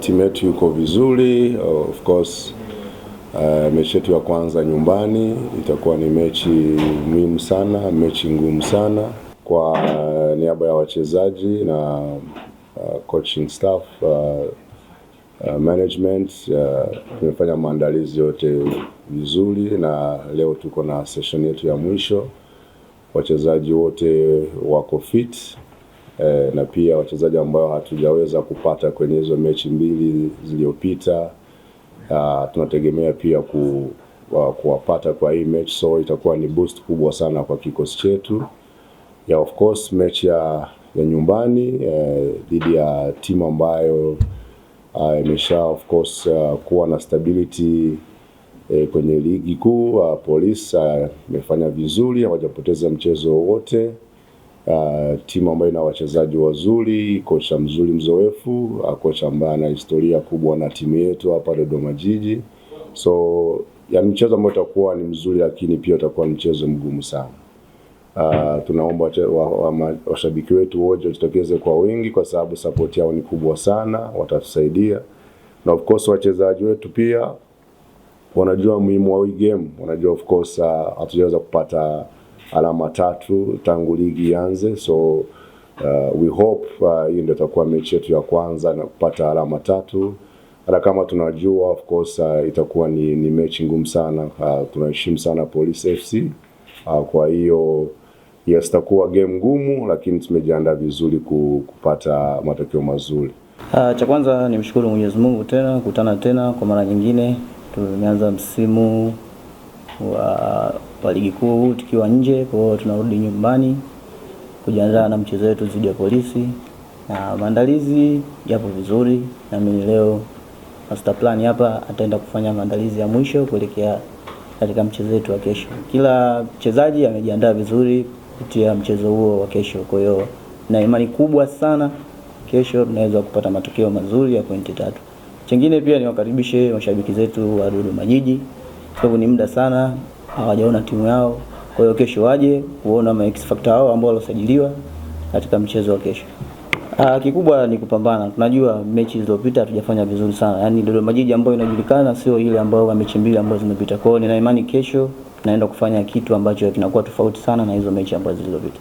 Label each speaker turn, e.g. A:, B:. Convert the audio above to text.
A: Timu yetu yuko vizuri. Of course mechi yetu ya kwanza nyumbani itakuwa ni mechi muhimu sana, mechi ngumu sana. Kwa niaba ya wachezaji na coaching staff, management, tumefanya maandalizi yote vizuri, na leo tuko na session yetu ya mwisho. Wachezaji wote wako fit, na pia wachezaji ambao hatujaweza kupata kwenye hizo mechi mbili zilizopita tunategemea pia kuwapata kwa hii mechi, so itakuwa ni boost kubwa sana kwa kikosi chetu. Of course mechi ya nyumbani dhidi ya timu ambayo imesha of course kuwa na stability kwenye ligi kuu. Police imefanya vizuri, hawajapoteza mchezo wote. Timu ambayo ina wachezaji wazuri, kocha mzuri mzoefu, kocha ambaye ana historia kubwa na timu yetu hapa Dodoma Jiji. So ya mchezo ambao utakuwa ni mzuri, lakini pia utakuwa mchezo mgumu sana. Tunaomba washabiki wetu wote wajitokeze kwa wingi, kwa sababu support yao ni kubwa sana, watatusaidia. Na of course wachezaji wetu pia wanajua muhimu wa hii game, wanajua of course hatujaweza kupata alama 3 tangu ligi ianze, so we hope hii ndio itakuwa mechi yetu ya kwanza na kupata alama 3. Hata kama tunajua of course itakuwa ni mechi ngumu sana. Tunaheshimu sana Police FC, kwa hiyo yes, itakuwa game ngumu, lakini tumejiandaa vizuri kupata matokeo mazuri.
B: Cha kwanza nimshukuru Mwenyezi Mungu tena kukutana tena kwa mara nyingine. Tumeanza msimu wa ligi kuu tukiwa nje, kwa hiyo tunarudi nyumbani kujiandaa na mchezo wetu dhidi ya Polisi, na maandalizi yapo vizuri. Na mimi leo master plan hapa ataenda kufanya maandalizi ya mwisho kuelekea katika mchezo wetu wa kesho. Kila mchezaji amejiandaa vizuri kutia mchezo huo wa kesho, kwa hiyo na imani kubwa sana kesho tunaweza kupata matokeo mazuri ya pointi 3. Chengine pia niwakaribishe mashabiki zetu wa Dodoma Jiji, sababu ni muda sana hawajaona timu yao. Kwa hiyo kesho waje kuona ma X factor hao ambao walisajiliwa katika mchezo wa kesho. Kikubwa ni kupambana. Tunajua mechi zilizopita hatujafanya vizuri sana. Yaani Dodoma Jiji ambayo inajulikana sio ile ambayo mechi mbili ambazo zimepita. Kwa hiyo nina imani kesho naenda kufanya kitu ambacho kinakuwa tofauti sana na hizo mechi ambazo zilizopita.